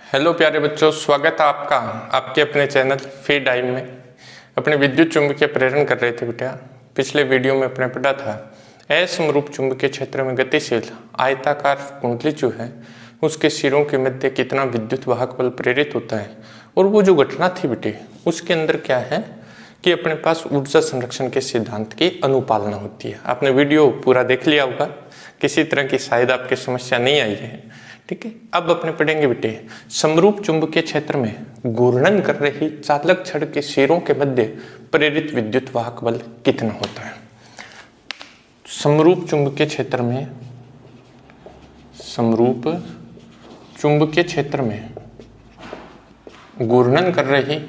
Hello प्यारे बच्चों, स्वागत है आपका आपके अपने चैनल फी टाइम में। अपने विद्युत चुंबकीय प्रेरण कर रहे थे बेटा। पिछले वीडियो में अपने पढ़ा था असमरूप चुंबकीय क्षेत्र में गतिशील आयताकार कुंडली जो है उसके सिरों के मध्य कितना विद्युत वाहक बल प्रेरित होता है। और वो जो घटना थी बेटे उसके अंदर क्या है कि अपने पास ऊर्जा संरक्षण के सिद्धांत की अनुपालना होती है। आपने वीडियो पूरा देख लिया होगा, किसी तरह की शायद आपकी समस्या नहीं आई है। ठीक है, अब अपने पढ़ेंगे बेटे समरूप चुंबकीय क्षेत्र में घूर्णन कर रही चालक छड़ के सिरों के मध्य प्रेरित विद्युत वाहक बल कितना होता है। समरूप चुंबकीय क्षेत्र में घूर्णन कर रही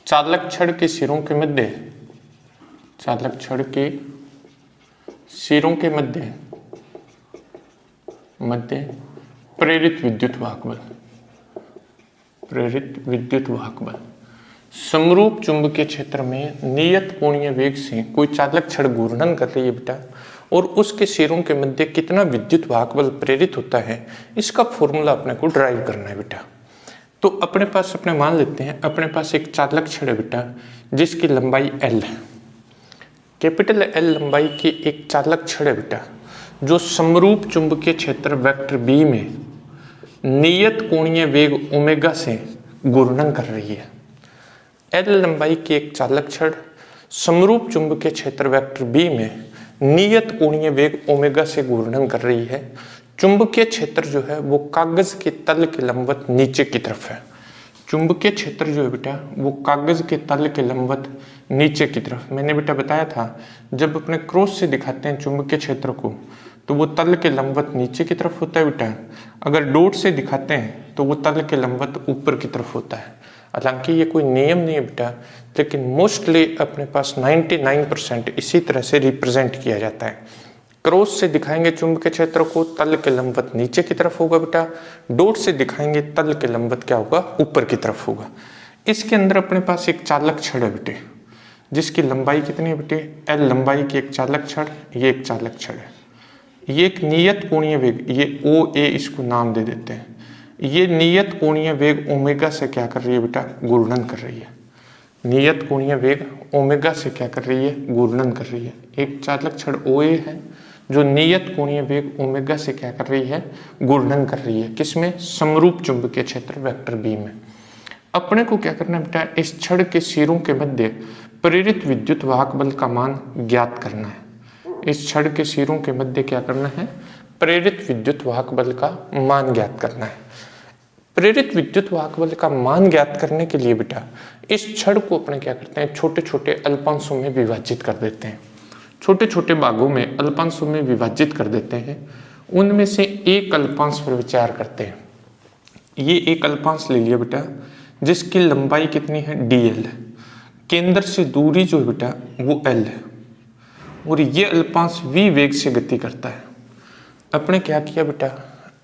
चालक छड़ के सिरों के मध्य प्रेरित विद्युत वाहक बल। समरूप चुंबकीय क्षेत्र में नियत कोणीय वेग से कोई चालक छड़ घूर्णन कर रही है बेटा, और उसके सिरों के मध्य कितना विद्युत वाहक बल प्रेरित होता है, इसका फॉर्मूला अपने को ड्राइव करना है बेटा। तो अपने पास मान लेते हैं अपने पास एक चालक छड़ है बेटा जिसकी लंबाई L है। कैपिटल L लंबाई की एक चालक छड़ है बेटा जो समरूप चुंबकीय क्षेत्र वेक्टर B में नियत कोणीय वेग ओमेगा से घूर्णन कर रही है। L लंबाई की एक चालक छड़ समरूप चुंबकीय क्षेत्र वेक्टर B में नियत कोणीय वेग ओमेगा से घूर्णन कर रही है। चुंबकीय क्षेत्र जो है वो कागज के तल के लंबवत नीचे की तरफ है। चुंबकीय क्षेत्र जो है बेटा वो कागज के तल के लंबवत नीचे की तरफ। मैंने बेटा बताया था जब अपने क्रॉस से दिखाते हैं चुंबकीय क्षेत्र को तो वो तल के लंबवत नीचे की तरफ होता है बेटा। अगर डॉट से दिखाते हैं तो वो तल के लंबवत ऊपर की तरफ होता है। हालांकि ये कोई नियम नहीं है बेटा, लेकिन मोस्टली अपने पास 99% इसी तरह से रिप्रेजेंट किया जाता है। क्रॉस से दिखाएंगे चुंबकीय क्षेत्र को तल के लंबवत नीचे की तरफ होगा बेटा, डॉट से दिखाएंगे तल के लंबवत क्या होगा, ऊपर की तरफ होगा। इसके अंदर अपने पास एक चालक छड़ है बेटे जिसकी लंबाई कितनी है बेटे, L लंबाई की एक चालक छड़, ये एक चालक छड़ है। ये एक नियत कोणीय वेग, ये OA इसको नाम दे देते हैं। ये नियत कोणीय वेग ओमेगा से क्या कर रही है बेटा, घूर्णन कर रही है। नियत कोणीय वेग ओमेगा से क्या कर रही है, घूर्णन कर रही है। एक चालक छड़ OA है जो नियत कोणीय वेग ओमेगा से क्या कर रही है, घूर्णन कर रही है। किसमें, समरूप चुंबकीय क्षेत्र वेक्टर B में। अपने को क्या करना है बेटा, इस छड़ के सिरों के मध्य प्रेरित विद्युत वाहक बल का मान ज्ञात करना है। इस छड़ के सिरों के मध्य क्या करना है, प्रेरित विद्युत वाहक बल का मान ज्ञात करना है। प्रेरित विद्युत वाहक बल का मान ज्ञात करने के लिए बेटा इस छड़ को अपने क्या करते हैं, छोटे छोटे अल्पांशों में विभाजित कर देते हैं। छोटे छोटे भागों में अल्पांशों में विभाजित कर देते हैं। उनमें से एक अल्पांश पर विचार करते हैं। ये एक अल्पांश ले लिया बेटा जिसकी लंबाई कितनी है, DL। केंद्र से दूरी जो है बेटा वो L है, और ये अल्पांश V वेग से गति करता है। अपने क्या किया बेटा,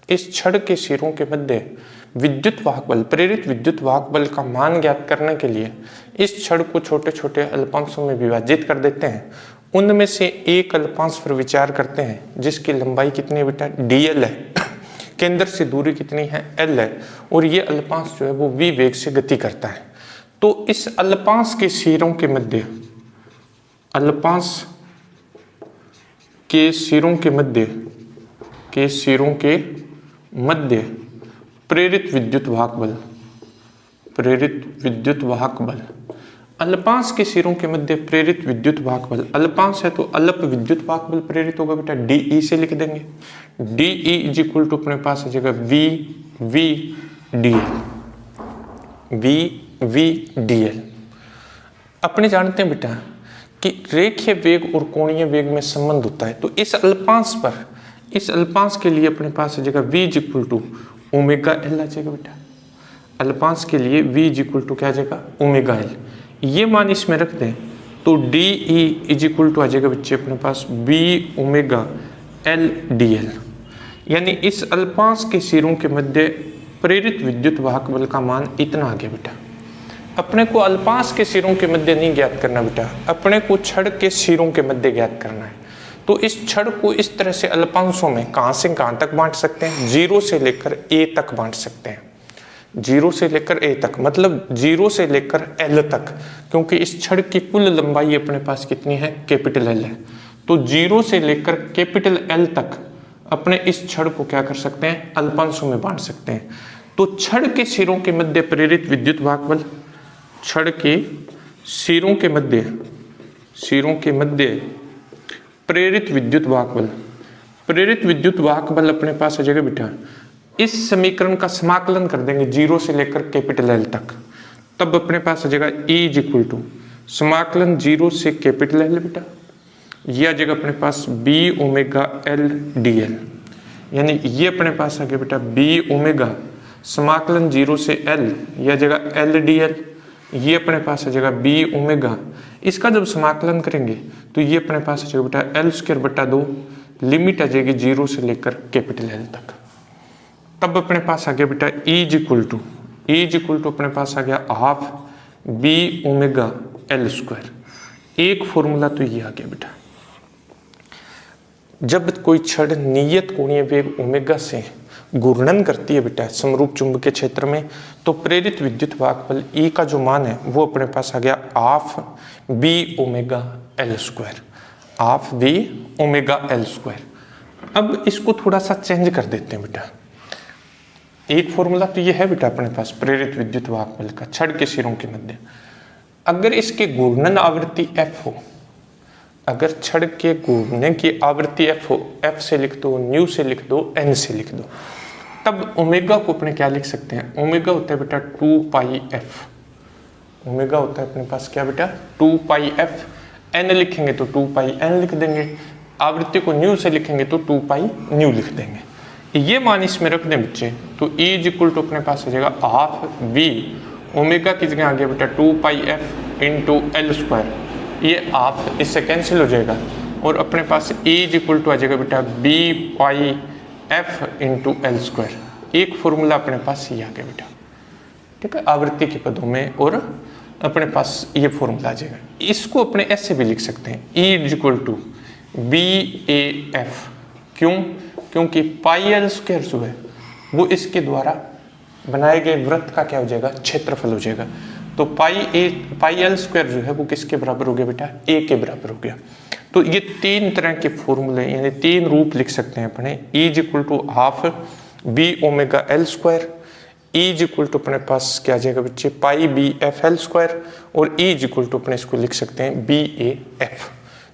इस छड़ के सिरों के मध्य विद्युत वाहक बल, प्रेरित विद्युत वाहक बल का मान ज्ञात करने के लिए इस छड़ को छोटे छोटे अल्पांशों में विभाजित कर देते हैं। उनमें से एक अल्पांश पर विचार करते हैं जिसकी लंबाई कितनी है बेटा, DL है। केंद्र से दूरी कितनी है, L है, और ये अल्पांश जो है वो V वेग से गति करता है। तो इस अल्पांश के सिरों के मध्य प्रेरित विद्युत वाहक बल, अल्पांश के सिरों के मध्य प्रेरित विद्युत वाहक बल। अल्पांश है तो अल्प विद्युत वाहक बल प्रेरित होगा बेटा, DE से लिख देंगे। DE इज इक्वल टू अपने पास आ जाएगा VVDL। अपने जानते हैं बेटा कि रेखीय वेग और कोणीय वेग में संबंध होता है। तो इस अल्पांश के लिए अपने पास आ जाएगा V is equal to omega L आ जाएगा बेटा। अल्पांश के लिए V इज इक्वल टू क्या आ जाएगा, ओमेगा L। ये मान इसमें रख दें तो DE इज इक्वल टू आ जाएगा बच्चे अपने पास B ओमेगा L DL। यानी इस अल्पांश के सिरों के मध्य प्रेरित विद्युत वाहक बल का मान इतना आ गया बेटा। अपने को अल्पांश के सिरों के मध्य नहीं ज्ञात करना बेटा, अपने को छड़ के सिरों के मध्य ज्ञात करना है। तो इस छड़ को इस तरह से अल्पांशों में कहां से कहां तक बांट सकते हैं, 0 से लेकर a तक बांट सकते हैं। 0 से लेकर a तक मतलब 0 से लेकर l तक, क्योंकि इस छड़ की कुल लंबाई अपने पास कितनी है, कैपिटल L है। तो 0 से लेकर कैपिटल L तक अपने इस छड़ को क्या कर सकते हैं, अल्पांशों में बांट सकते हैं। तो छड़ के सिरों के मध्य प्रेरित विद्युत वाहक बल, छड़ के सिरों के मध्य प्रेरित विद्युत वाहक बल, प्रेरित विद्युत वाहक बल अपने पास आ जाएगा बेटा, इस समीकरण का समाकलन कर देंगे 0 से लेकर कैपिटल L तक, तब अपने पास आ जाएगा E इज इक्वल टू समाकलन 0 से कैपिटल L बेटा, ये आ जाएगा अपने पास B ओमेगा L dl, यानी ये अपने पास आ गया बेटा B ओमेगा समाकलन 0 से L, ये आ जाएगा L dl, ये अपने पास आ जाएगा B ओमेगा, इसका जब समाकलन करेंगे तो ये अपने पास आ जाएगा बेटा L स्क्वायर बटा 2, लिमिट आ जाएगी 0 से लेकर कैपिटल L तक। तब अपने पास आ गया बेटा E इज इक्वल टू अपने पास आ गया half B omega L square. एक फॉर्मूला तो ये आ गया बेटा, जब कोई छड़ नियत कोणीय वेग ओमेगा से घूर्णन करती है बेटा समरूप चुंबकीय क्षेत्र में, तो प्रेरित विद्युत वाहक बल E का जो मान है वो अपने पास आ गया half B omega L square, half B omega L square. अब इसको थोड़ा सा चेंज कर देते हैं बेटा, एक फॉर्मूला तो ये है बेटा अपने पास प्रेरित विद्युत वाहक बल का छड़ के सिरों के मध्य, अगर इसके घूर्णन आवृत्ति f हो, अगर छड़ के घूमने की आवृत्ति f हो, f से लिख दो, न्यू से लिख दो, n से लिख दो, तब ओमेगा को अपने क्या लिख सकते हैं, ओमेगा होता है बेटा 2 पाई f, ओमेगा होता है अपने पास क्या बेटा 2 पाई f, n लिखेंगे तो 2 पाई n लिख देंगे, आवृत्ति को न्यू से लिखेंगे तो 2 पाई न्यू लिख देंगे। ये मान इसमें रख दें बच्चे तो E इज इक्वल टू अपने पास आ जाएगा हाफ V, ओमेगा की जगह आ गया बेटा 2 पाई f इंटू L स्क्वायर, ये हाफ इससे कैंसिल हो जाएगा और अपने पास E इज इक्वल टू आ जाएगा बेटा B पाई f इंटू L स्क्वायर। एक फॉर्मूला अपने पास ये आ गया बेटा, ठीक है, आवृत्ति के पदों में, और अपने पास ये फॉर्मूला आ जाएगा। इसको अपने ऐसे भी लिख सकते हैं E is equal to BAF, क्यों, क्योंकि पाई L स्क्वायर जो है वो इसके द्वारा बनाए गए वृत्त का क्या हो जाएगा, क्षेत्रफल हो जाएगा। तो पाई L स्क्वायर जो है वो किसके बराबर हो गया बेटा, A के बराबर हो गया। तो ये तीन तरह के फॉर्मूले यानी तीन रूप लिख सकते हैं अपने, E is equal to half B omega L square, E is equal to अपने पास क्या आ जाएगा बच्चे पाई BF L स्क्वायर, और E इज इक्वल टू अपने इसको लिख सकते हैं BAF।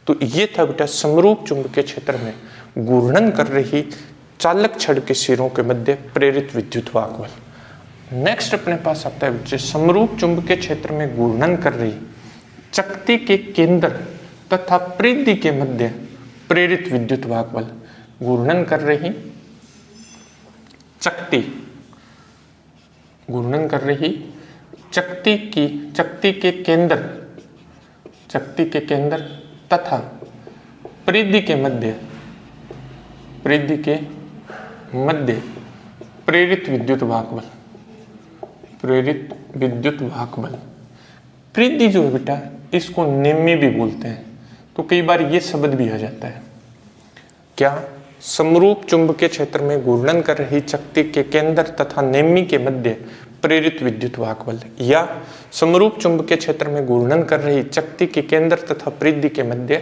तो ये था बेटा समरूप चुंबकीय क्षेत्र में घूर्णन कर रही चालक छड़ के सिरों के मध्य प्रेरित विद्युत वाहक बल। नेक्स्ट अपने पास आता है बच्चे समरूप चुंबकीय क्षेत्र में घूर्णन कर रही चकती के केंद्र तथा परिधि के मध्य प्रेरित विद्युत वाहक बल। घूर्णन कर रही चकती, घूर्णन कर रही चकती के केंद्र तथा परिधि के मध्य प्रेरित विद्युत वाहक बल, प्रेरित विद्युत वाहक बल। परिधि जो है बेटा इसको नेमी भी बोलते हैं, तो कई बार ये शब्द भी आ जाता है क्या, समरूप चुंबकीय क्षेत्र में घूर्णन कर रही चकती के केंद्र तथा नेमी के मध्य प्रेरित विद्युत वाहक बल, या समरूप चुंबकीय क्षेत्र में घूर्णन कर रही चकती के केंद्र तथा परिधि के मध्य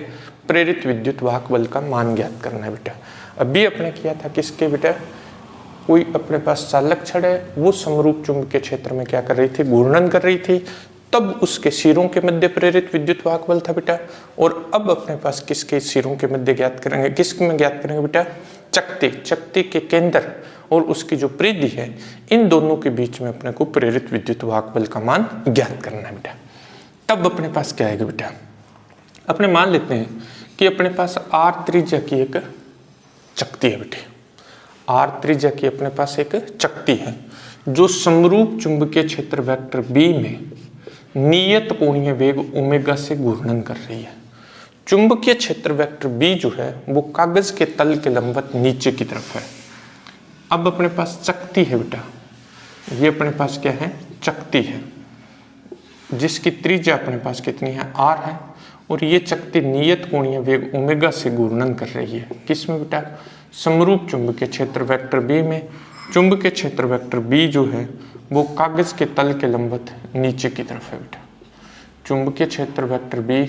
प्रेरित विद्युत वाहक बल का मान ज्ञात करना है बेटा। अभी अपने किया था किसके बेटा, कोई अपने पास चालक छड़ है वो समरूप चुंबकीय क्षेत्र में क्या कर रही थी, घूर्णन कर रही थी, तब उसके सिरों के मध्य प्रेरित विद्युत वाहक बल था बेटा। और अब अपने पास किसके सिरों के मध्य ज्ञात करेंगे, किसके में ज्ञात करेंगे बेटा, चकती के केंद्र और उसकी जो परिधि है, इन दोनों के बीच में अपने को प्रेरित विद्युत वाहक बल का मान ज्ञात करना है बेटा। तब अपने पास क्या आएगा बेटा, अपने मान लेते हैं कि अपने पास R त्रिज्या की एक चकती है बेटे, R त्रिज्या की अपने पास एक चकती है जो समरूप चुंबकीय क्षेत्र वेक्टर B में नियत कोणीय वेग ओमेगा से घूर्णन कर रही है। चुंबकीय क्षेत्र वेक्टर B जो है वो कागज के तल के लंबवत नीचे की तरफ है। अब अपने पास चकती है बेटा, ये अपने पास क्या है, चकती है जिसकी त्रिज्या अपने पास कितनी है, R है, और ये चकती नियत कोणीय वेग ओमेगा से घूर्णन कर रही है। किस में बेटा? समरूप चुंबकीय क्षेत्र वेक्टर बी में। चुंबकीय क्षेत्र वेक्टर बी जो है वो कागज के तल के लंबवत नीचे की तरफ है बेटा। चुंबकीय क्षेत्र वेक्टर बी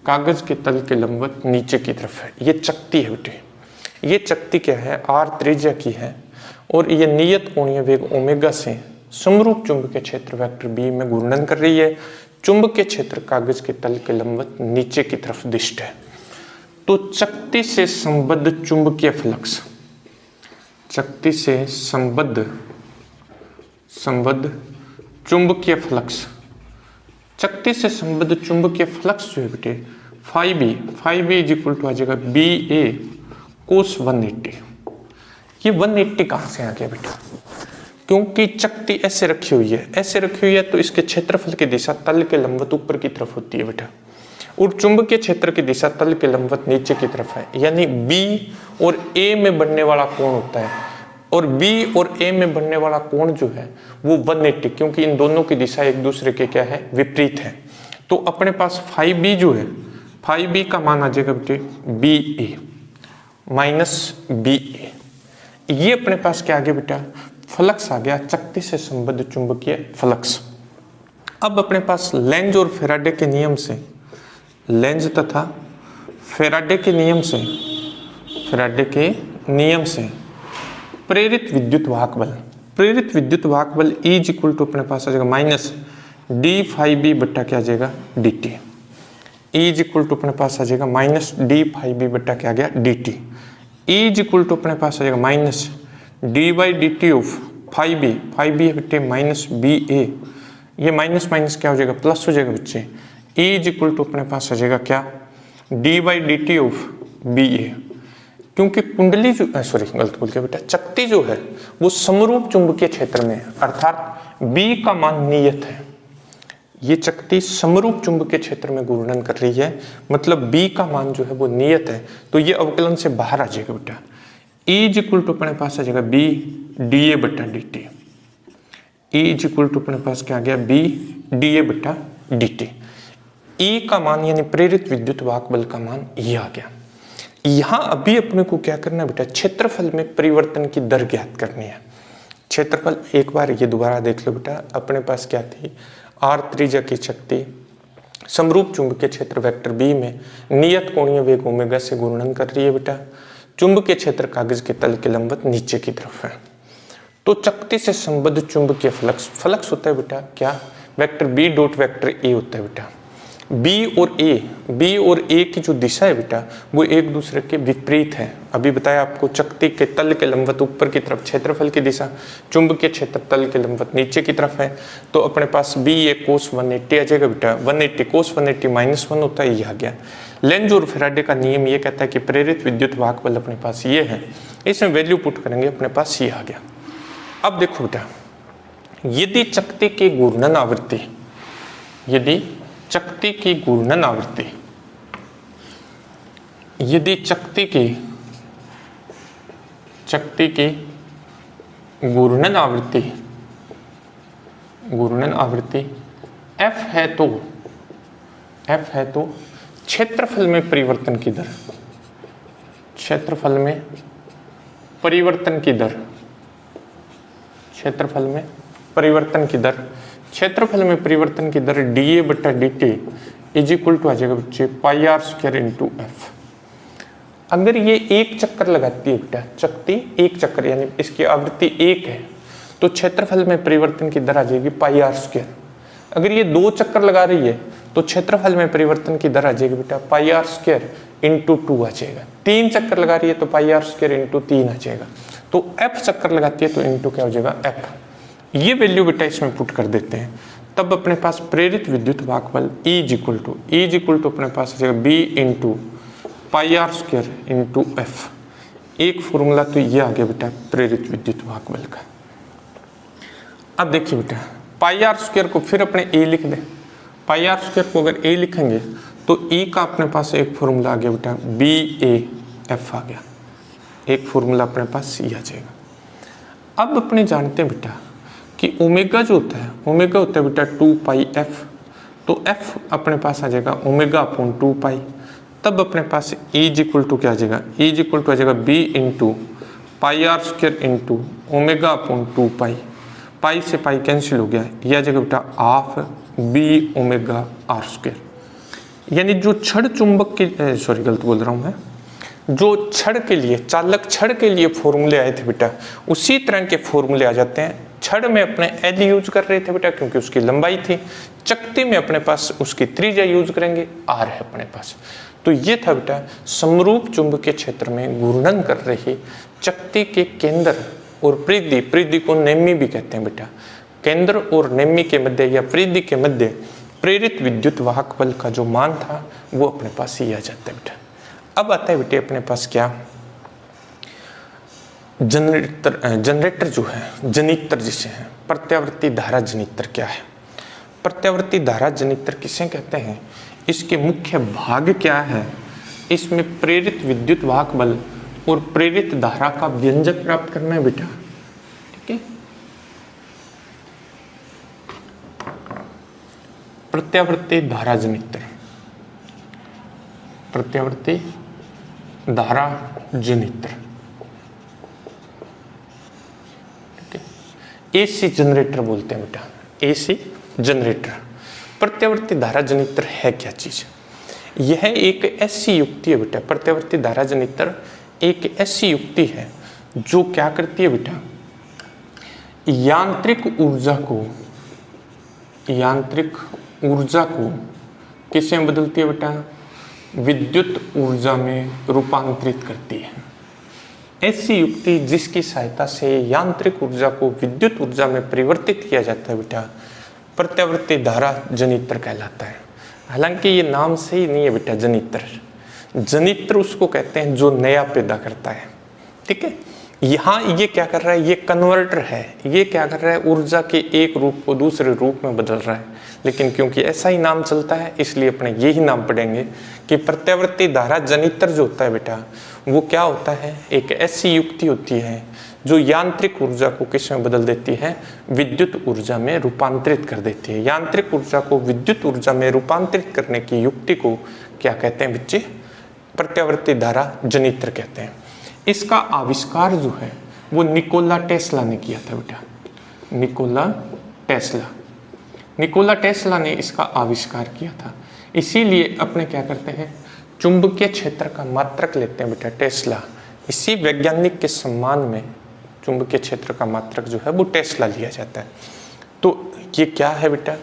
कागज के तल के लंबवत नीचे की तरफ है। ये चकती है बेटे। ये चकती क्या है? आर त्रिज्या की है और ये नियत कोणीय वेग ओमेगा से समरूप चुंबकीय क्षेत्र वेक्टर बी में घूर्णन कर रही है। चुंबकीय क्षेत्र कागज के तल के लंबवत नीचे की तरफ दिष्ट है। तो चकती से संबद्ध चुंबकीय फ्लक्स, चकती से संबद्ध चुंबकीय फ्लक्स, चकती से संबद्ध चुंबकीय फ्लक्स जो है बेटे phi B is equal to आ जाएगा बी ए कोस 180। ये 180 कहाँ से आ गया बेटा? क्योंकि चकती ऐसे रखी हुई है, तो इसके क्षेत्रफल की दिशा तल के लंबवत ऊपर की तरफ होती है बेटा, और चुंबकीय क्षेत्र की दिशा तल के लंबवत नीचे की तरफ है। यानी बी और ए में बनने वाला कोण होता है, और बी और ए में बनने वाला कोण जो है वो 180, क्योंकि इन दोनों की दिशा एक दूसरे के क्या है? विपरीत है। तो अपने पास फाई बी जो है, फाई बी का मान आ जाएगा बेटे B A minus B A. ये अपने पास क्या आ गया बेटा? फ्लक्स आ गया, चकती से संबद्ध चुंबकीय फ्लक्स। अब अपने पास लेंज और फेराडे के नियम से, लेंज तथा फेराडे के नियम से प्रेरित विद्युत वाहक बल E इज इक्वल टू अपने पास आ जाएगा माइनस डी फाई बी बट्टा क्या आ जाएगा? D T. E is equal to अपने पास आ जाएगा माइनस डी फाई बी बट्टा क्या आ गया? D T. E is equal to अपने पास आ जाएगा minus D by D T of phi B बट्टे माइनस बी ए। ये माइनस माइनस क्या हो जाएगा? प्लस हो जाएगा बच्चे। E इज इक्वल टू अपने पास आ जाएगा क्या? D by D T of B A. क्योंकि कुंडली जो गलत बोल गया बेटा, चकती जो है वो समरूप चुंबकीय क्षेत्र में है, अर्थात B का मान नियत है। ये चकती समरूप चुंबकीय क्षेत्र में घूर्णन कर रही है, मतलब B का मान जो है वो नियत है, तो ये अवकलन से बाहर आ जाएगा बेटा। E इज इक्वल टू अपने पास आ जाएगा B डी ए बट्टा D T. E is equal to अपने पास क्या आ गया? B डी ए बट्टा डी टी। E का मान यानी प्रेरित विद्युत वाहक बल का मान ये आ गया। यहां अभी अपने को क्या करना है बेटा? क्षेत्रफल में परिवर्तन की दर ज्ञात करनी है। क्षेत्रफल एक बार ये दोबारा देख लो बेटा। अपने पास क्या थी? आर त्रिज्या की चकती समरूप चुंबकीय क्षेत्र वेक्टर बी में नियत कोणीय वेग ओमेगा से घूर्णन कर रही है बेटा। चुंबकीय क्षेत्र कागज के तल के लंबवत नीचे की तरफ है। तो चकती से संबद्ध चुंबकीय फ्लक्स होता है बेटा क्या? Vector B dot vector A होता है बेटा। बी और ए की जो दिशा है बेटा वो एक दूसरे के विपरीत है। अभी बताया आपको, चकती के तल के लंबवत ऊपर की तरफ क्षेत्रफल की दिशा, चुंबकीय क्षेत्र तल के लंबवत नीचे की तरफ है। तो अपने पास बी ए कोस 180 आ जाएगा बेटा। 180 कोस 180 माइनस 1 होता है, ये आ गया। लेंज और फेराडे का नियम ये कहता है कि प्रेरित विद्युत वाहक बल अपने पास ये है, इसमें वैल्यू पुट करेंगे, अपने पास ये आ गया। अब देखो बेटा, यदि चकती की घूर्णन आवृत्ति, यदि चकती की घूर्णन आवृत्ति, यदि चकती की घूर्णन आवृत्ति f है तो क्षेत्रफल में परिवर्तन की दर, क्षेत्रफल में परिवर्तन की दर dA बटा dt इज इक्वल टू आ जाएगा बच्चे पाई आर स्क्वायर इंटू एफ। अगर ये एक चक्कर लगाती है बेटा चकती, एक चक्कर यानी इसकी आवृत्ति 1 है, तो क्षेत्रफल में परिवर्तन की दर आ जाएगी पाई आर स्क्वायर। अगर ये 2 चक्कर लगा रही है तो क्षेत्रफल में परिवर्तन की दर आ जाएगी बेटा पाई आर स्क्वायर इंटू 2 आ जाएगा। 3 चक्कर लगा रही है तो पाई आर स्क्वायर इंटू 3 आ जाएगा। तो f चक्कर लगाती है तो इंटू क्या हो जाएगा f। ये वैल्यू बेटा इसमें पुट कर देते हैं, तब अपने पास प्रेरित विद्युत वाहक बल E इज इक्वल टू अपने पास आ जाएगा B into pi R square into F. एक फॉर्मूला तो ये आ गया बेटा प्रेरित विद्युत वाहक बल का। अब देखिए बेटा, पाई आर स्क्वायर को फिर अपने ए लिख दे। पाई आर स्क्वायर को अगर ए लिखेंगे तो E का अपने पास एक फॉर्मूला आ गया बेटा बी ए एफ आ गया। एक फॉर्मूला अपने पास ये आ जाएगा। अब अपने जानते हैं बेटा कि ओमेगा जो होता है, ओमेगा होता है बेटा 2 पाई एफ तो F अपने पास आ जाएगा ओमेगा अपॉन 2 पाई। तब अपने पास E इज इक्वल टू क्या आ जाएगा, E इज इक्वल टू आ जाएगा B into pi R square into omega upon 2 pi. Pi से पाई कैंसिल हो गया, यह आ जाएगा बेटा half B omega R square. यानी जो छड़ चुंबक के सॉरी गलत बोल रहा हूँ मैं, जो छड़ के लिए चालक छड़ के लिए फॉर्मूले आए थे बेटा, उसी तरह के फॉर्मूले आ जाते हैं। छड़ में अपने L यूज कर रहे थे बेटा क्योंकि उसकी लंबाई थी, चकती में अपने पास उसकी त्रिज्या यूज करेंगे, R है अपने पास। तो ये था बेटा समरूप चुंबकीय क्षेत्र में घूर्णन कर रही चकती के केंद्र और परिधि, परिधि को नेमी भी कहते हैं बेटा, केंद्र और नेमी के मध्य या परिधि के मध्य प्रेरित विद्युत वाहक बल का जो मान था वो अपने पास ही आ जाता है बेटा। अब आता है बेटे अपने पास क्या, जनरेटर जो है, जनित्र जिसे है, प्रत्यावर्ती धारा जनित्र क्या है। प्रत्यावर्ती धारा जनित्र किसे कहते हैं, इसके मुख्य भाग क्या है, इसमें प्रेरित विद्युत वाहक बल और प्रेरित धारा का व्यंजक प्राप्त करना है बेटा, ठीक है। प्रत्यावर्ती धारा जनित्र, प्रत्यावर्ती धारा जनित्र, ठीक है। एसी जनरेटर बोलते हैं बेटा, एसी जनरेटर। प्रत्यावर्ती धारा जनित्र है क्या चीज, यह एक ऐसी युक्ति है बेटा, प्रत्यावर्ती धारा जनित्र एक ऐसी युक्ति है जो क्या करती है बेटा, यांत्रिक ऊर्जा को किससे बदलती है बेटा, विद्युत ऊर्जा में रूपांतरित करती है। ऐसी युक्ति जिसकी सहायता से यांत्रिक ऊर्जा को विद्युत ऊर्जा में परिवर्तित किया जाता है बेटा, प्रत्यावर्ती धारा जनित्र कहलाता है। हालांकि ये नाम से ही नहीं है बेटा जनित्र, जनित्र उसको कहते हैं जो नया पैदा करता है, ठीक है। यहाँ ये क्या कर रहा है, ये कन्वर्टर है, ये क्या कर रहा है, ऊर्जा के एक रूप को दूसरे रूप में बदल रहा है। लेकिन क्योंकि ऐसा ही नाम चलता है इसलिए अपने यही नाम पढ़ेंगे कि प्रत्यावर्ती धारा जनित्र जो होता है बेटा, वो क्या होता है, एक ऐसी युक्ति होती है जो यांत्रिक ऊर्जा को किस में बदल देती है, विद्युत ऊर्जा में रूपांतरित कर देती है। यांत्रिक ऊर्जा को विद्युत ऊर्जा में रूपांतरित करने की युक्ति को क्या कहते हैं बच्चे, प्रत्यावर्ती धारा जनित्र कहते हैं। इसका आविष्कार जो है वो निकोला टेस्ला ने किया था बेटा, निकोला टेस्ला ने इसका आविष्कार किया था। इसीलिए अपने क्या करते हैं, चुंबकीय क्षेत्र का मात्रक लेते हैं बेटा टेस्ला। इसी वैज्ञानिक के सम्मान में चुंबकीय क्षेत्र का मात्रक जो है वो टेस्ला लिया जाता है। तो ये क्या है बेटा,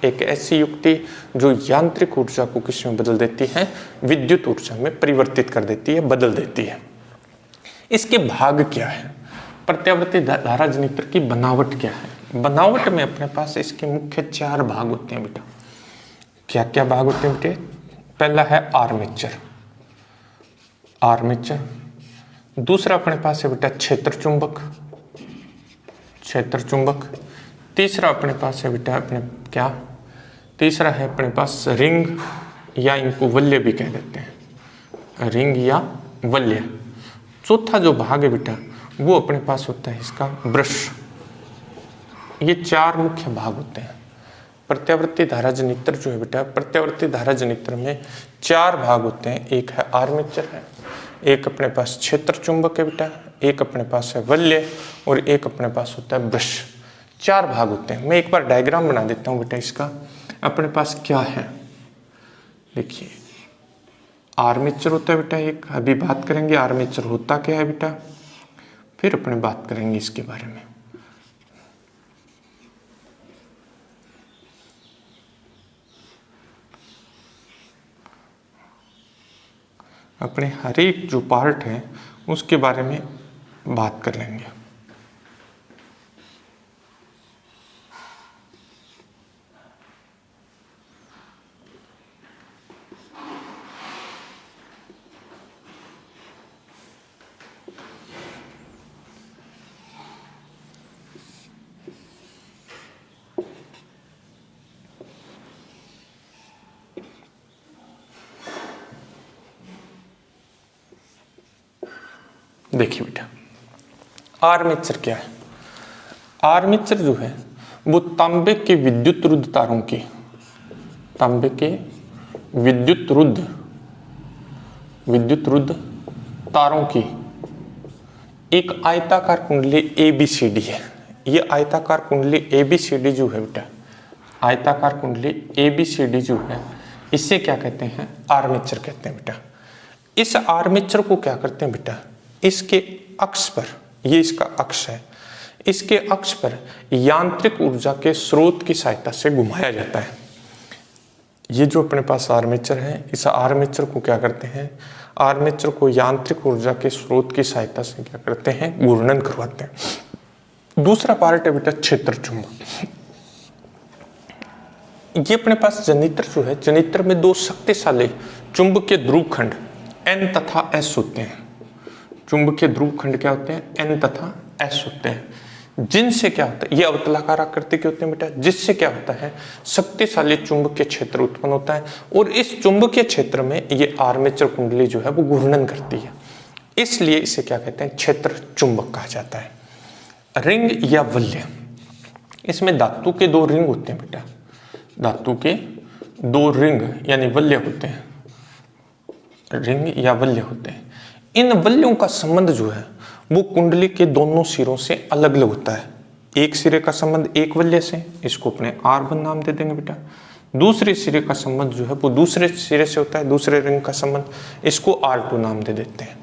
एक ऐसी युक्ति जो यांत्रिक ऊर्जा को किस में बदल देती है, विद्युत ऊर्जा में परिवर्तित कर देती है, बदल देती है। इसके भाग क्या है, प्रत्यावर्ती धारा जनित्र की बनावट क्या है। बनावट में अपने पास इसके मुख्य 4 भाग होते हैं बेटा। क्या क्या भाग होते हैं बेटे, पहला है आर्मेचर, दूसरा अपने पास है बेटा क्षेत्र चुंबक, तीसरा अपने पास है बेटा तीसरा है अपने पास रिंग, या इनको वल्य भी कह देते हैं, रिंग या वल्य। चौथा जो भाग है बेटा वो अपने पास होता है इसका ब्रश। ये 4 मुख्य भाग होते हैं। प्रत्यावर्ती धारा जनित्र जो है बेटा, प्रत्यावर्ती धारा जनित्र में 4 भाग होते हैं। एक है आर्मेचर है, एक अपने पास क्षेत्र चुंबक है बेटा, एक अपने पास है वल्य और एक अपने पास होता है ब्रश। 4 भाग होते हैं। मैं एक बार डायग्राम बना देता हूँ बेटा इसका। अपने पास क्या है देखिए, आर्मेचर होता है बेटा एक, अभी बात करेंगे आर्मेचर होता क्या है बेटा, फिर अपने बात करेंगे इसके बारे में। अपने हर एक जो पार्ट है उसके बारे में बात कर लेंगे। देखिए बेटा, आर्मेचर क्या है। आर्मेचर जो है वो तांबे के विद्युत रुद्ध तारों की तांबे के विद्युत रुद्ध तारों की एक आयताकार कुंडली ABCD है। ये आयताकार कुंडली ABCD जो है बेटा, आयताकार कुंडली ABCD जो है, इसे क्या कहते हैं? आर्मेचर कहते हैं बेटा। इस आर्मेचर को क्या करते हैं बेटा? इसके अक्ष पर, ये इसका अक्ष है, इसके अक्ष पर यांत्रिक ऊर्जा के स्रोत की सहायता से घुमाया जाता है। ये जो अपने पास आर्मेचर है, इस आर्मेचर को क्या करते हैं? आर्मेचर को यांत्रिक ऊर्जा के स्रोत की सहायता से क्या करते हैं? घूर्णन करवाते हैं। दूसरा पार्ट है बेटा क्षेत्र चुंबक। ये अपने पास जनित्र जो है, जनित्र में दो शक्तिशाली चुंबकीय ध्रुवखंड N तथा S होते हैं। चुंबकीय ध्रुवखंड क्या होते हैं? N तथा S होते हैं, जिनसे क्या होता है? ये अवतलाकार आकृति के होते हैं बेटा, जिससे क्या होता है? शक्तिशाली चुंबकीय क्षेत्र उत्पन्न होता है और इस चुंबकीय क्षेत्र में ये आर्मेचर कुंडली जो है वो घूर्णन करती है, इसलिए इसे क्या कहते हैं? क्षेत्र चुंबक कहा जाता है। रिंग या वलय, इसमें धातु के दो रिंग होते हैं बेटा, धातु के दो रिंग यानी वलय होते हैं, रिंग या वलय होते हैं। इन वलयों का संबंध जो है वो कुंडली के दोनों सिरों से अलग अलग होता है। एक सिरे का संबंध एक वलय से, इसको अपने R1 नाम दे देंगे बेटा। दूसरे सिरे का संबंध जो है वो दूसरे सिरे से होता है, दूसरे रिंग का संबंध, इसको R2 नाम दे देते हैं।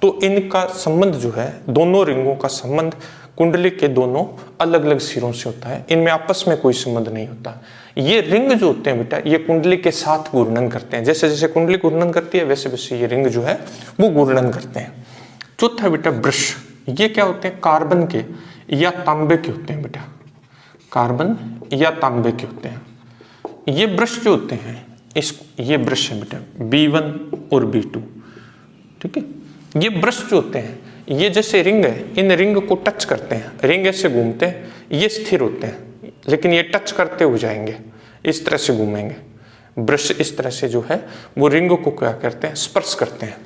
तो इनका संबंध जो है, दोनों रिंगों का संबंध कुंडली के दोनों अलग अलग सिरों से होता है, इनमें आपस में कोई संबंध नहीं होता। ये रिंग जो होते हैं बेटा, ये कुंडली के साथ घूर्णन करते हैं। जैसे जैसे कुंडली घूर्णन करती है वैसे वैसे ये रिंग जो है वो घूर्णन करते हैं। चौथा बेटा ब्रश, ये क्या होते हैं? कार्बन के या तांबे के होते हैं बेटा, कार्बन या तांबे के होते हैं। ये ब्रश जो होते हैं, ये ब्रश है बेटा B1 और B2, ठीक है। ये ब्रश जो होते हैं, ये जैसे रिंग है, इन रिंग को टच करते हैं, रिंग ऐसे घूमते हैं, ये स्थिर होते हैं, लेकिन ये टच करते हुए जाएंगे, इस तरह से घूमेंगे। ब्रश इस तरह से जो है वो रिंग को क्या करते हैं? स्पर्श करते हैं।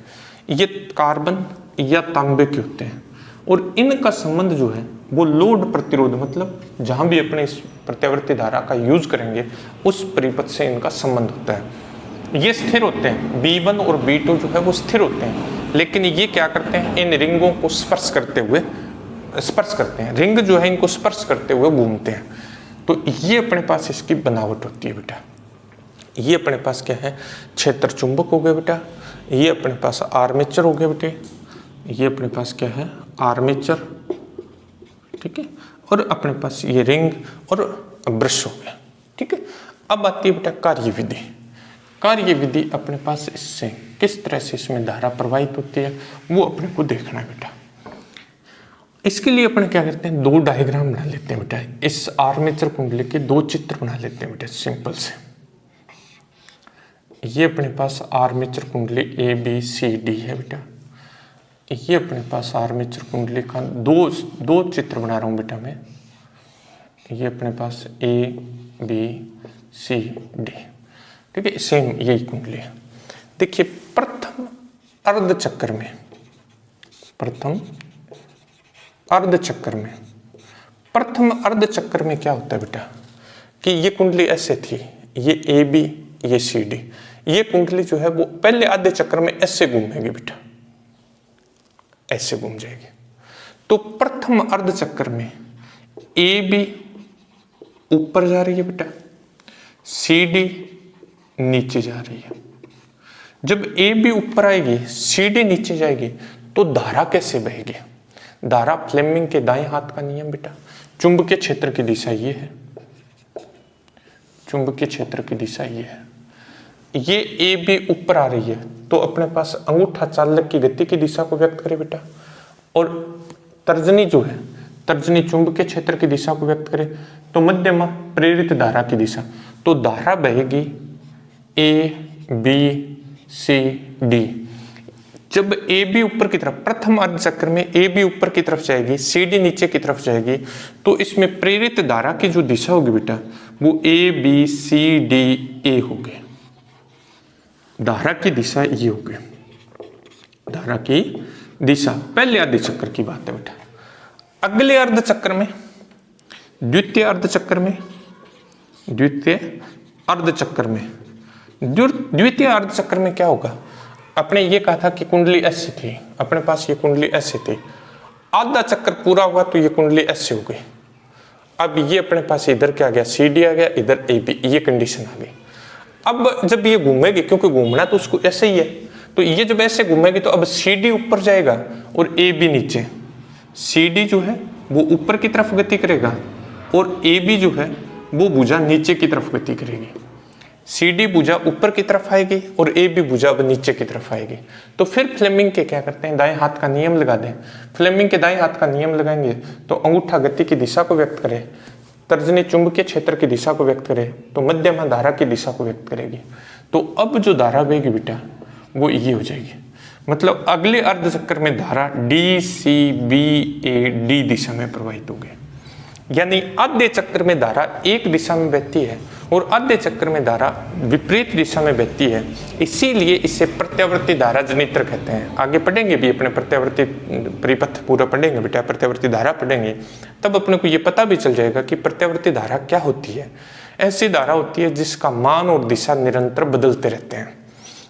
ये कार्बन या तांबे के होते हैं और इनका संबंध जो है वो लोड प्रतिरोध, मतलब जहां भी अपने इस प्रत्यावर्ती धारा का यूज करेंगे उस परिपथ से इनका संबंध होता है। ये स्थिर होते हैं, B1 और B2 जो है वो स्थिर होते हैं, लेकिन ये क्या करते हैं? इन रिंगों को स्पर्श करते हैं, रिंग जो है इनको स्पर्श करते हुए घूमते हैं। तो ये अपने पास इसकी बनावट होती है बेटा। ये अपने पास क्या है? क्षेत्र चुंबक हो गया बेटा। ये अपने पास आर्मेचर हो गया बेटे। ये अपने पास क्या है? आर्मेचर, ठीक है। और अपने पास ये रिंग और ब्रश हो गया, ठीक है। अब आती है बेटा कार्यविधि। कार्यविधि अपने पास इससे किस तरह से इसमें धारा प्रवाहित होती है वो अपने को देखना है बेटा। इसके लिए अपन क्या करते हैं? दो डायग्राम बना लेते हैं बेटा। इस आर्मेचर कुंडली के दो चित्र बना लेते हैं बेटा, सिंपल से। ये अपने पास आर्मेचर कुंडली ABCD है बेटा। ये अपने पास आर्मेचर कुंडली का दो चित्र बना रहा हूं बेटा मैं। ये अपने पास ABCD, ठीक है, सेम यही कुंडली है। देखिए प्रथम अर्धचक्र में क्या होता है बेटा कि ये कुंडली ऐसे थी, ये AB, ये CD। ये कुंडली जो है वो पहले आधे चक्र में ऐसे घूमेगी बेटा, ऐसे घूम जाएगी। तो प्रथम अर्धचक्र में AB ऊपर जा रही है बेटा, CD नीचे जा रही है। जब AB ऊपर आएगी, CD नीचे जाएगी, तो धारा कैसे बहेगी? धारा फ्लेमिंग के दाएं हाथ का नियम बेटा। चुंबकीय क्षेत्र की दिशा ये है, चुंबकीय क्षेत्र की दिशा ये है। ये AB ऊपर आ रही है तो अपने पास अंगूठा चालक की गति की दिशा को व्यक्त करे बेटा, और तर्जनी जो है, तर्जनी चुंबकीय क्षेत्र की दिशा को व्यक्त करे, तो मध्यमा प्रेरित धारा की दिशा। तो धारा बहेगी ABCD। जब AB ऊपर की तरफ, प्रथम अर्धचक्र में AB ऊपर की तरफ जाएगी, CD नीचे की तरफ जाएगी, तो इसमें प्रेरित धारा की जो दिशा होगी बेटा वो ABCDA होगी। धारा की दिशा ये होगी, धारा की दिशा पहले आधे चक्र की बात है बेटा। अगले अर्धचक्र में, द्वितीय अर्धचक्र में, द्वितीय अर्धचक्र में क्या होगा, अपने ये कहा था कि कुंडली ऐसे थी, अपने पास ये कुंडली ऐसे थी, आधा चक्कर पूरा हुआ तो ये कुंडली ऐसे हो गई। अब ये अपने पास इधर क्या आ गया, CD आ गया, इधर AB, ये कंडीशन आ गई। अब जब ये घूमेगी, क्योंकि घूमना तो उसको ऐसे ही है, तो ये जब ऐसे घूमेगी तो अब CD ऊपर जाएगा और AB नीचे। CD जो है वो ऊपर की तरफ गति करेगा और AB जो है वो भुजा नीचे की तरफ गति करेगी। CD भुजा ऊपर की तरफ आएगी और AB भुजा अब नीचे की तरफ आएगी। तो फिर फ्लेमिंग के क्या करते हैं, दाएं हाथ का नियम लगा दें। फ्लेमिंग के दाएं हाथ का नियम लगाएंगे तो अंगूठा गति की दिशा को व्यक्त करे, तर्जनी चुंबकीय क्षेत्र की दिशा को व्यक्त करे, तो मध्यमा धारा की दिशा को व्यक्त करेगी। तो अब जो धारा बहेगी बेटा वो ये हो जाएगी, मतलब अगले अर्धचक्र में धारा DCBAD दिशा में प्रवाहित होगी। यानी आधे चक्र में धारा एक दिशा में बहती है और आधे चक्र में धारा विपरीत दिशा में बहती है, इसीलिए इसे प्रत्यावर्ती धारा जनित्र कहते हैं। आगे पढ़ेंगे भी अपने प्रत्यावर्ती परिपथ पूरा पढ़ेंगे बेटा, प्रत्यावर्ती धारा पढ़ेंगे, तब अपने को ये पता भी चल जाएगा कि प्रत्यावर्ती धारा क्या होती है। ऐसी धारा होती है जिसका मान और दिशा निरंतर बदलते रहते हैं।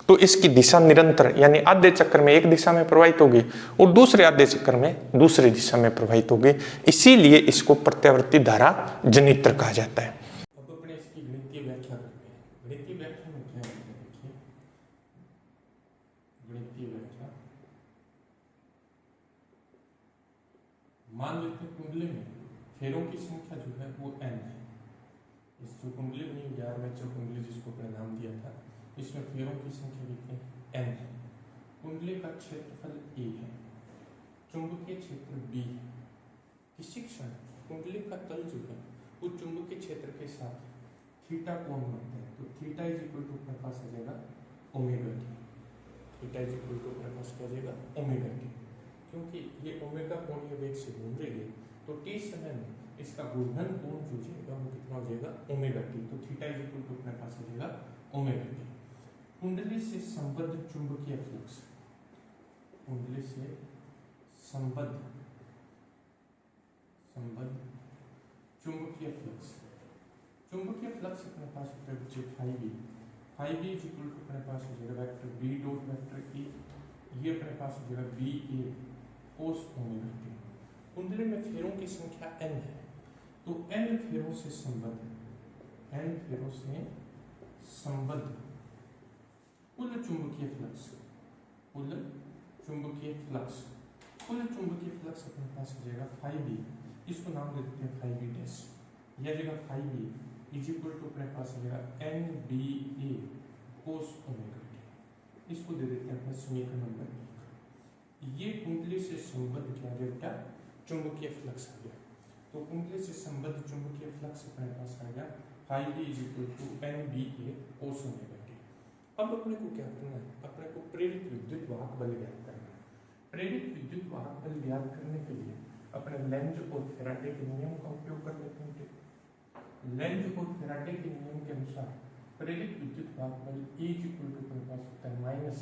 तो इसकी दिशा निरंतर, यानी आधे चक्र में एक दिशा में प्रवाहित होगी और दूसरे आधे चक्र में दूसरी दिशा में प्रवाहित होगी, इसीलिए इसको प्रत्यावर्ती धारा जनित्र कहा जाता है। अब अपने इसकी गणितीय व्याख्या करते हैं। गणितीय व्याख्या में क्या है, देखिए गणितीय व्याख्या, मान लेते हैं कुंडली में फेरों की संख्या जो है वो n है। इस जो कुंडली बनी 11वें कुंडली जिसको अपने नाम दिया था, इसमें फेरों की संख्या कितनी n है। कुंडली का क्षेत्रफल A है, चुंबकीय क्षेत्र B है। किसी क्षण कुंडली का तल जो है वो चुंबकीय क्षेत्र के साथ थीटा कोण बनता है, तो थीटा इज इक्वल टू अपने पास आ जाएगा omega T. Theta is equal to अपने पास क्या आ जाएगा ओमेगा टी, क्योंकि ये ओमेगा कोणीय वेग से घूम रही है, तो t समय में इसका घूर्णन कोण जो जाएगा वो कितना हो जाएगा ओमेगा टी। तो थीटा इज इक्वल टू अपने पास आ जाएगा ओमेगा टी। कुंडली से संबद्ध चुंबकीय फ्लक्स, कुंडली से संबद्ध चुंबकीय फ्लक्स, चुंबकीय फ्लक्स अपने पास होता है बच्चे phi B is equal to अपने पास हो जाएगा vector B dot vector A, ये अपने पास हो जाएगा B A cos omega T. कुंडली में फेरों की संख्या n है, तो n फेरों से संबद्ध कुल चुंबकीय फ्लक्स अपने पास हो जाएगा फाई बी, इसको नाम दे देते हैं फाई बी डैश, यह जगह phi B is equal to अपने पास हो जाएगा N B A cos omega T, इसको दे देते हैं अपने समीकरण नंबर 1। ये कुंडली से संबद्ध क्या गया बेटा चुंबकीय फ्लक्स आ गया। तो कुंडली से संबद्ध चुंबकीय फ्लक्स अपने पास आ गया phi B is equal to N B A cos omega T. अब अपने को क्या करना है, अपने को प्रेरित विद्युत वाहक बल ज्ञात करना है। प्रेरित विद्युत वाहक बल ज्ञात करने के लिए अपने लेंज और फैराडे के नियम का उपयोग कर लेते हैं। लेंज और फैराडे के नियम के अनुसार प्रेरित विद्युत वाहक बल E इक्वल टू अपने पास होता है माइनस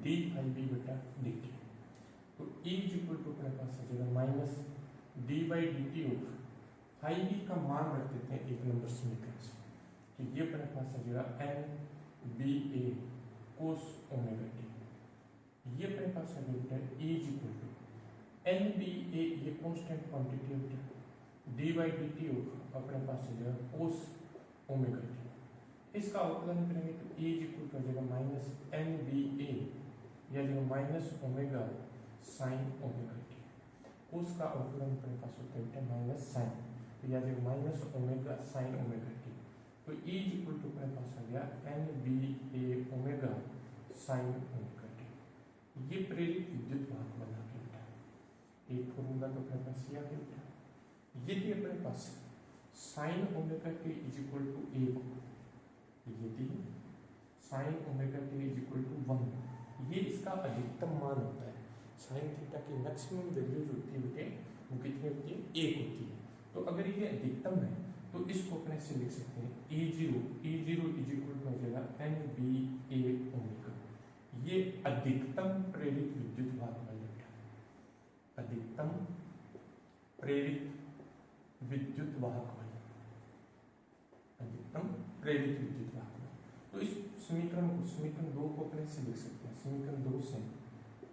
डी फाई बी बटा डी टी। तो E इक्वल टू अपने पास आ जाएगा minus D by D T of phi B का मान रख देते हैं 1 नंबर समीकरण से, तो ये अपने पास आ जाएगा N B A cos omega t. ये अपने पास आ गया E equal to N B A, ये कांस्टेंट क्वांटिटी होती है, d by D T of अपने पास आ जाएगा कोस ओमेगा टी। इसका अवकलन करेंगे तो E इक्वल टू आ जाएगा माइनस एन बी ए या जो minus omega sine omega t. Cos का अवकलन अपने पास होता है माइनस साइन, तो या जो minus omega sine omega T. तो E इक्वल टू अपने पास आ गया एन बी ए ओमेगा साइन ओमेगा टी। ये प्रेरित विद्युत वाहक बल आ गया। एक फॉर्मूला तो अपने पास ये आ गया। यदि अपने पास sine omega t is equal to 1, यदि sine omega t is equal to 1, ये इसका अधिकतम मान होता है। साइन थीटा की मैक्सिमम वैल्यू जो होती है वो कितनी होती है 1 होती है। तो अगर ये अधिकतम है तो इसको अपने से लिख सकते हैं E0 इज इक्वल टू आ जाएगा एन बी ए ओमेगा। ये अधिकतम प्रेरित विद्युत वाहक बल है, अधिकतम प्रेरित विद्युत वाहक बल, अधिकतम प्रेरित विद्युत वाहक बल। तो इस समीकरण 2 को अपने से लिख सकते हैं, समीकरण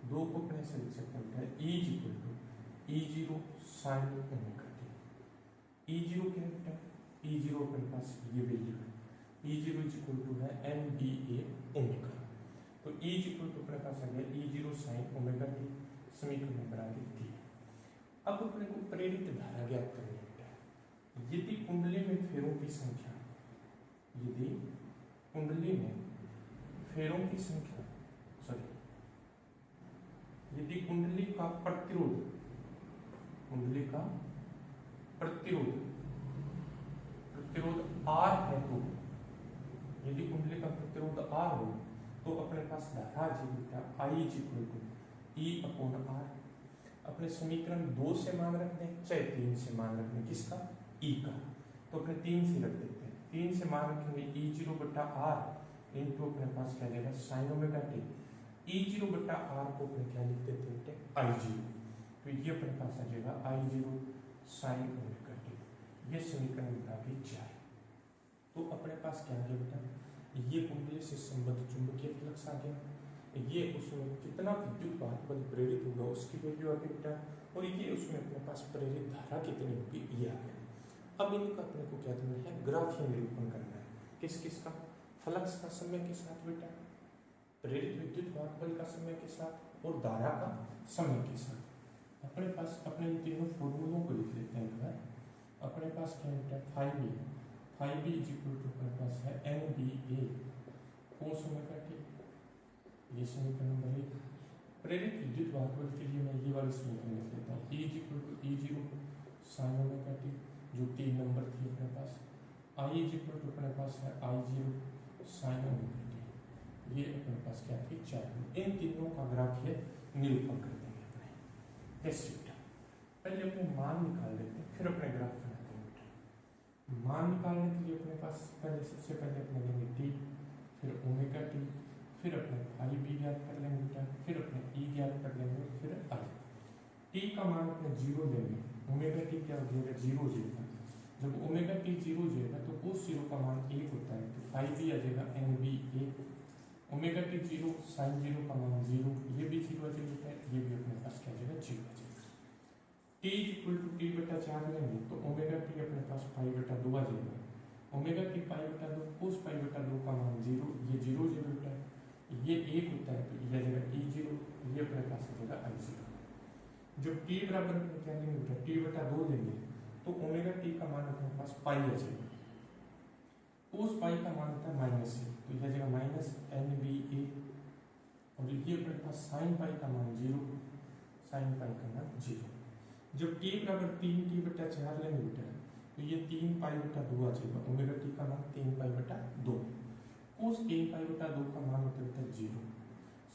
2 को अपने से लिख सकते हैं E equal to E0 sine omega T. E0 क्या है? E0 अपने पास ये वैल्यू है, E0 इक्वल टू है NBA ओमेगा। तो E इक्वल टू अपने पास आ गया E0 साइन ओमेगा टी, समीकरण नंबर आ गया 3। अब अपने को प्रेरित धारा ज्ञात करनी है। यदि कुंडली में फेरों की संख्या, यदि कुंडली में फेरों की संख्या, यदि कुंडली का प्रतिरोध R है, तो यदि कुंडली का प्रतिरोध R हो तो अपने पास धारा जीविका I equal to E upon R। अपने समीकरण 2 से मान रख दें चाहे 3 से मान रख दें, किसका? E का। तो अपने 3 से रख देते हैं, 3 से मान रखेंगे E0 बटा R इंटू अपने पास क्या जाएगा साइन ओमेगा टी। E0 बटा R को अपने क्या लिख देते हैं I0। तो ये अपने पास आ जाएगा I0 साइन ओमेगा टी। ये समीकरण बता के 4। तो अपने पास क्या आ गया बेटा, ये कुंडली से संबद्ध चुंबकीय फ्लक्स आ गया, ये उसमें कितना विद्युत वाहक बल प्रेरित होगा उसकी वैल्यू आ गई बेटा, और ये उसमें अपने पास प्रेरित धारा कितनी होगी ये आ गया। अब इनका अपने को क्या करना है, ग्राफीय निरूपण करना है। किस किस का? फ्लक्स का समय के साथ बेटा, प्रेरित विद्युत वाहक बल का समय के साथ, और धारा का समय के साथ। अपने पास अपने इन तीनों फॉर्मूलों को लिख लेते हैं। अपने पास क्या है, 5B इक्वल टू अपने पास है NBA कोस ओमेगा टी। ये समीकरण नंबर 1। प्रेरित विद्युत वाहक बल के लिए मैं ये वाली समीकरण लिख लेता हूँ, E equal to E0 sine omega T, जो 3 नंबर थी अपने पास। I इक्वल टू अपने पास है I0 साइन ओमेगा टी। ये अपने पास क्या थी 4। इन तीनों का ग्राफीय निरूपण कर देंगे अपने। कैसे बेटा, पहले अपने मान निकाल लेते हैं, फिर अपने ग्राफ बनाते हैं बेटा। मान निकालने के लिए अपने पास सबसे पहले अपने लेंगे T, फिर ओमेगा टी, फिर अपने I भी ज्ञात कर लेंगे बेटा, फिर अपने E ज्ञात कर लेंगे, फिर I। T का मान अपने 0 लेंगे, ओमेगा टी क्या हो जाएगा 0 हो जाएगा। जब ओमेगा टी 0 हो जाएगा तो उस 0 का मान 1 होता है, तो 5 भी आ जाएगा NBA। ओमेगा टी 0 साइन 0 का मान 0, ये भी 0 आ जाएगा, ये भी अपने पास क्या आ जाएगा 0 आ जाएगा। T इक्वल टू T बटा 4 लेंगे तो ओमेगा टी अपने पास पाई बटा 2 आ जाएगा। ओमेगा टी पाई बटा 2 कोस पाई बटा 2 का मान 0, ये 0 बेटा, ये 1 होता है, तो ये आ जाएगा E0, ये अपने पास आ जाएगा I0। जब T बराबर अपने क्या लेंगे बेटा, T बटा 2 लेंगे तो ओमेगा टी का मान अपने पास पाई आ जाएगा, कोस पाई का मान होता है -1, तो ये आ जाएगा -NBA, और ये अपने पास साइन पाई का मान 0, साइन पाई का मान 0। जब T बराबर 3T बटा 4 लेंगे बेटा तो ये 3 पाई बटा 2 आ जाएगा, ओमेगा टी का मान 3 पाई बटा 2, कोस 3 पाई बटा 2 का मान होता है बेटा 0,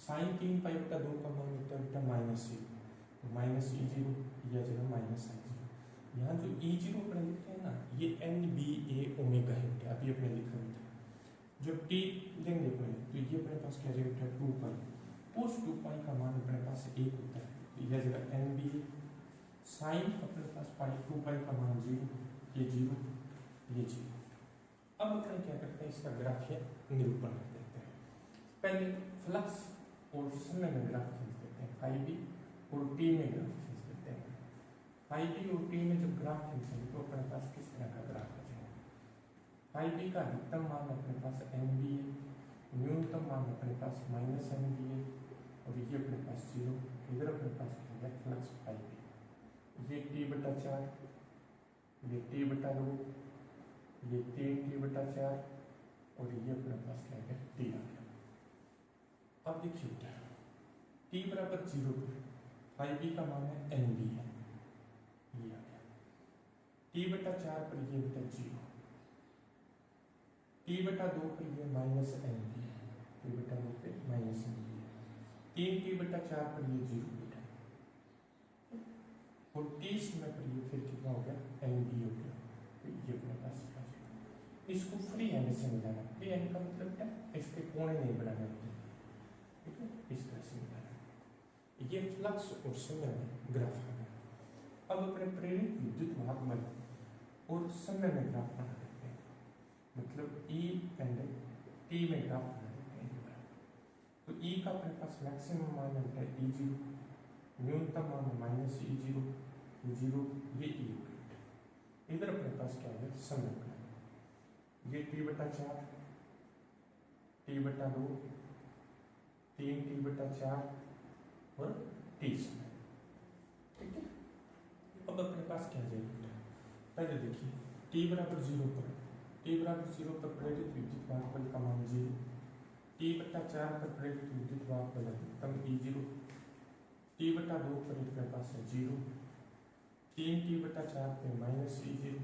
साइन 3 पाई बटा 2 का मान होता है बेटा -1, तो -E0, ये आ जाएगा -I0। यहाँ जो E0 अपने लिखते हैं ना, ये NBA ओमेगा है बेटा, अभी अपने लिखा बेटा। जब T लेंगे अपने तो ये अपने पास क्या जाएगा बेटा 2 पाई, कोस 2 पाई का मान अपने पास 1 होता है, तो ये आ जाएगा NBA। साइन अपने पास पाई 2 पाई का मान 0, ये 0, ये 0। अब अपन क्या करते हैं, इसका ग्राफीय निरूपण कर देते हैं। पहले फ्लक्स और समय में ग्राफ खींच देते हैं, IB और T में ग्राफ खींच देते हैं। IB और T में जब ग्राफ खींचेंगे तो अपने पास किस तरह का ग्राफ आ जाएगा। IB का अधिकतम मान अपने पास NBA, न्यूनतम मान अपने पास -NBA, और ये अपने पास 0, इधर अपने पास क्या है फ्लक्स IB, ये T बटा 4, ये T बटा 2, ये 3T बटा 4, और ये अपने पास क्या है T आ गया। अब देखिए बेटा, T बराबर 0 पर IB का मान है NB है, ये आ गया। T बटा 4 पर ये बेटा 0, T बटा 2 पर ये -NB है, T बटा 2 पे -NB है, 3T बटा 4 पर ये 0 बेटा, और 30 में पर ये फिर कितना हो गया NB हो गया, तो ये अपने पास इसको फ्री हैंड से मिलाना। फ्री हैंड का मतलब क्या, इसके कोने नहीं बनाने, ठीक है, इस तरह से मिलाना। ये फ्लक्स और समय में ग्राफ आ गया। अब अपने प्रेरित विद्युत वाहक बल और समय में ग्राफ बना देते हैं। मतलब E एंड T में ग्राफ बना देते हैं। तो E का अपने पास मैक्सिमम मान है E0, न्यूनतम मान माइनस E0, E0 ये E यूनिट। इधर अपने पास क्या है समीकरण, ये T/4, T/2, 3T/4 और T समय, ठीक है। अब अपने पास क्या जाएगा, पहले देखिए T बराबर 0 पर, T बराबर 0 पर प्रेरित विद्युत वाहक बल का मान 0, T/4 पर प्रेरित विद्युत वाहक बल अधिकतम E0, T/2 पर अपने पास है 0, 3T/4 पे माइनस E0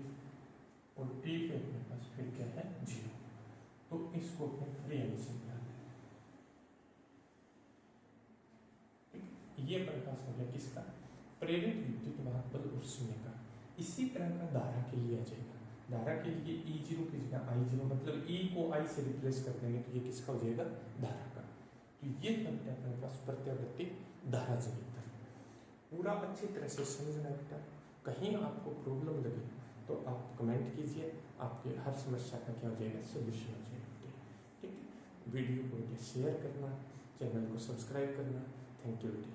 और T पे अपने पास फिर क्या है 0। तो इसको अपने फ्री एडिशन कर दें। ये अपने पास हो गया किसका, प्रेरित विद्युत वाहक बल और समय का। इसी तरह का धारा के लिए आ जाएगा, धारा के लिए E0 की जगह I0, मतलब E को I से रिप्लेस कर देंगे तो ये किसका हो जाएगा, धारा का। तो ये बनता है अपने पास प्रत्यावर्ती धारा जनित। पूरा अच्छी तरह से समझना बेटा, कहीं आपको प्रॉब्लम लगे तो आप कमेंट कीजिए, आपके हर समस्या का क्या हो जाएगा, सोल्यूशन हो जाएगा। ठीक है, वीडियो को शेयर करना, चैनल को सब्सक्राइब करना। थैंक यू बेटा।